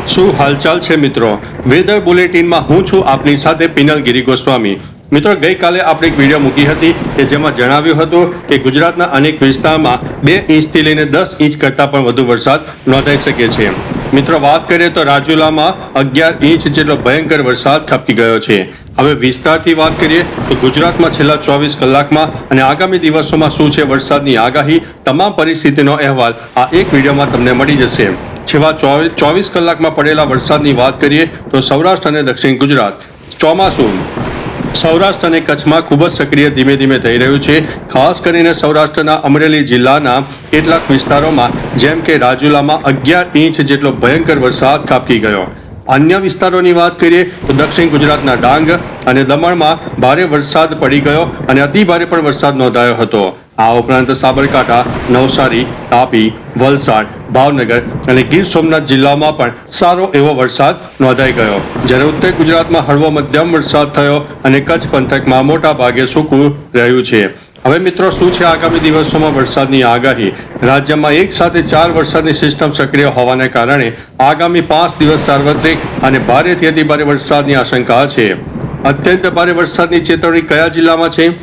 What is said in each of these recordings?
શું હાલચાલ છે મિત્રો? વેધર બુલેટિનમાં હું છું આપની સાથે પિનલગીરી ગોસ્વામી. મિત્રો, ગઈકાલે આપણે એક વિડીયો મૂકી હતી કે જેમાં જણાવ્યું હતું કે ગુજરાતના અનેક વિસ્તારમાં 2 ઇંચથી લઈને 10 ઇંચ કરતાં પણ વધુ વરસાદ નોંધાઈ શકે છે. મિત્રો, વાત કરીએ તો રાજુલામાં 11 ઇંચ જેટલો ભયંકર વરસાદ ખાબકી ગયો છે. હવે વિસ્તારથી વાત કરીએ તો ગુજરાતમાં છેલ્લા 24 કલાકમાં અને આગામી દિવસોમાં શું છે વરસાદની આગાહી, તમામ પરિસ્થિતિનો અહેવાલ આ એક વિડીયોમાં તમને મળી જશે. છેલ્લા 24 કલાકમાં પડેલા વરસાદની વાત કરીએ તો સૌરાષ્ટ્ર અને દક્ષિણ ગુજરાત ચોમાસું સૌરાષ્ટ્ર અને કચ્છમાં ખૂબ જ સક્રિય ધીમે ધીમે થઈ રહ્યું છે. ખાસ કરીને સૌરાષ્ટ્રના અમરેલી જિલ્લાના કેટલાક વિસ્તારોમાં જેમ કે રાજુલામાં 11 ઇંચ જેટલો ભયંકર વરસાદ ખાબકી ગયો. અન્ય વિસ્તારોની વાત કરીએ તો દક્ષિણ ગુજરાતના ડાંગ અને દમણમાં ભારે વરસાદ પડી ગયો અને અતિભારે પણ વરસાદ નોંધાયો હતો. આ ઉપરાંત સાબરકાંઠા, નવસારી, તાપી, વલસાડ, ભાવનગર અને ગીર સોમનાથ જિલ્લામાં પણ સારો એવો વરસાદ નોંધાઈ ગયો. જ્યારે ઉત્તર ગુજરાતમાં હળવો મધ્યમ વરસાદ થયો અને કચ્છ પંથકમાં મોટા ભાગે સૂકું રહ્યું છે. હવે મિત્રો, શું છે આગામી દિવસોમાં વરસાદની આગાહી? રાજ્યમાં એક સાથે 4 વરસાદની સિસ્ટમ સક્રિય હોવાને કારણે આગામી 5 દિવસ સાર્વત્રિક અને ભારેથી અતિભારે વરસાદની આશંકા છે. અત્યંત ભારે વરસાદની ચેતવણી કયા જિલ્લામાં છે?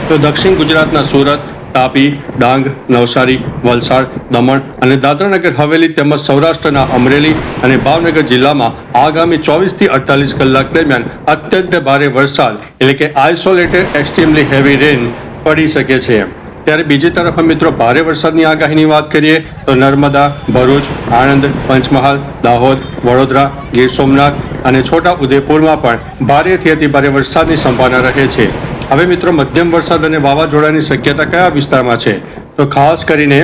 તો દક્ષિણ ગુજરાતના સુરત, તાપી, ડાંગ, નવસારી, વલસાડ, દમણ અને દાદરાનગર હવેલી તેમજ સૌરાષ્ટ્રના અમરેલી અને ભાવનગર જિલ્લામાં આગામી 24 થી 48 કલાક દરમિયાન અત્યંત ભારે વરસાદ એટલે કે આઇસોલેટેડ એક્સ્ટ્રીમલી હેવી રેન પડી શકે છે. ત્યારે બીજી તરફ મિત્રો, ભારે વરસાદની આગાહીની વાત કરીએ તો નર્મદા, ભરૂચ, આણંદ, પંચમહાલ, દાહોદ, વડોદરા, ગીર સોમનાથ અને છોટા ઉદેપુરમાં પણ ભારેથી અતિભારે વરસાદની સંભાવના રહે છે. હવે મિત્રો, મધ્યમ વરસાદ અને વાવાઝોડાની શક્યતા કયા વિસ્તારમાં છે? તો ખાસ કરીને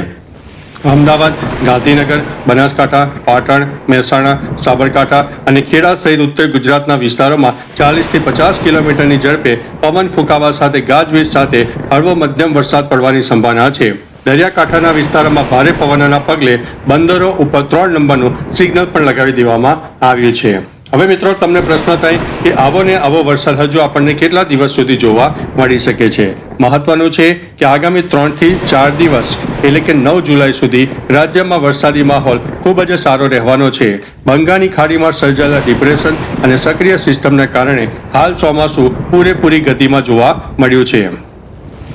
અમદાવાદ, ગાંધીનગર, બનાસકાંઠા, પાટણ, મહેસાણા, સાબરકાંઠા અને ખેડા સહિત ઉત્તર ગુજરાતના વિસ્તારોમાં 40 થી 50 કિલોમીટરની ઝડપે પવન ફૂંકાવા સાથે ગાજવીજ સાથે હળવો મધ્યમ વરસાદ પડવાની સંભાવના છે. દરિયાકાંઠાના વિસ્તારોમાં ભારે પવનના પગલે બંદરો ઉપર 3 નંબરનું સિગ્નલ પણ લગાવી દેવામાં આવ્યું છે. હવે મિત્રો, તમને પ્રશ્ન થાય કે આવો ને આવો વરસાદ હજુ આપણને કેટલા દિવસ સુધી જોવા મળી શકે છે? મહત્વનું છે કે આગામી 3 થી 4 દિવસ એટલે કે 9 જુલાઈ સુધી રાજ્યમાં વરસાદી માહોલ ખૂબ જ સારો રહેવાનો છે. બંગાળની ખાડીમાં સર્જાયેલા ડિપ્રેશન અને સક્રિય સિસ્ટમને કારણે હાલ ચોમાસું પૂરેપૂરી ગતિમાં જોવા મળ્યું છે.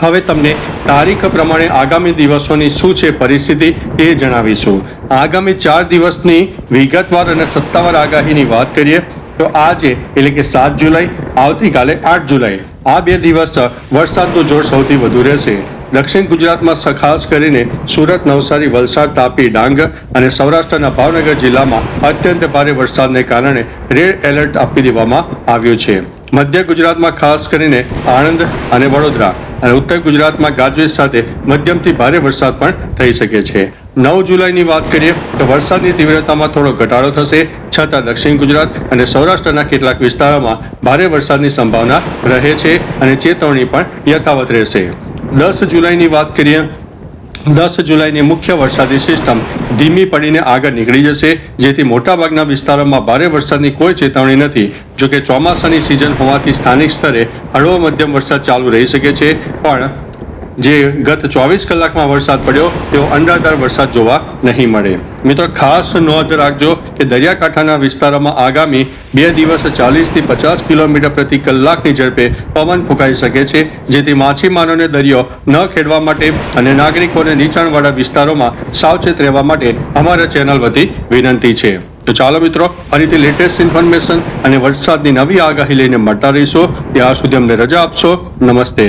હવે તમને તારીખ પ્રમાણે આગામી દિવસોની શું છે પરિસ્થિતિ તે જણાવીશું. આગામી 4 દિવસની વિગતવાર અને સત્તાવાર આગાહીની વાત કરીએ તો આજે એટલે કે 7 જુલાઈ, આવતીકાલે 8 જુલાઈ, આ 2 દિવસ વરસાદનું જોર સૌથી વધુ રહેશે. દક્ષિણ ગુજરાતમાં ખાસ કરીને સુરત, નવસારી, વલસાડ, તાપી, ડાંગ અને સૌરાષ્ટ્રના ભાવનગર જિલ્લામાં અત્યંત ભારે વરસાદને કારણે રેડ એલર્ટ આપી દેવામાં આવ્યું છે. મધ્ય ગુજરાતમાં ખાસ કરીને આણંદ અને વડોદરા અને ઉત્તર ગુજરાતમાં ગાજવીજ સાથે મધ્યમથી ભારે વરસાદ પણ થઈ શકે છે. 9 જુલાઈની વાત કરીએ તો વરસાદની તીવ્રતામાં થોડો ઘટાડો થશે, છતાં દક્ષિણ ગુજરાત અને સૌરાષ્ટ્રના કેટલાક વિસ્તારોમાં ભારે વરસાદની સંભાવના રહે છે અને ચેતવણી પણ યથાવત રહેશે. 10 જુલાઈની વાત કરીએ 10 જુલાઈની મુખ્ય વરસાદી સિસ્ટમ ધીમી પડીને આગળ નીકળી જશે, જેથી મોટાભાગના વિસ્તારોમાં ભારે વરસાદની કોઈ ચેતવણી નથી. જોકે ચોમાસાની સિઝન હોવાથી સ્થાનિક સ્તરે હળવો મધ્યમ વરસાદ ચાલુ રહી શકે છે, પણ જે ગત 24 કલાકમાં વરસાદ પડ્યો તેવો અનરાધાર વરસાદ જોવા નહીં મળે. મિત્રો, ખાસ નોંધ રાખજો કે દરિયાકાંઠાના વિસ્તારોમાં આગામી 2 દિવસ 40 થી 50 કિલોમીટર પ્રતિ કલાકની ઝડપે પવન ફૂંકાઈ શકે છે, જેથી માછીમારોને દરિયો ન ખેડવા માટે અને નાગરિકોને નીચાણવાળા વિસ્તારોમાં સાવચેત રહેવા માટે અમારા ચેનલ વતી વિનંતી છે. તો ચાલો મિત્રો, ફરીથી લેટેસ્ટ ઇન્ફોર્મેશન અને વરસાદની નવી આગાહી લઈને મળતા રહીશું. ત્યાં સુધી અમને રજા આપશો. નમસ્તે.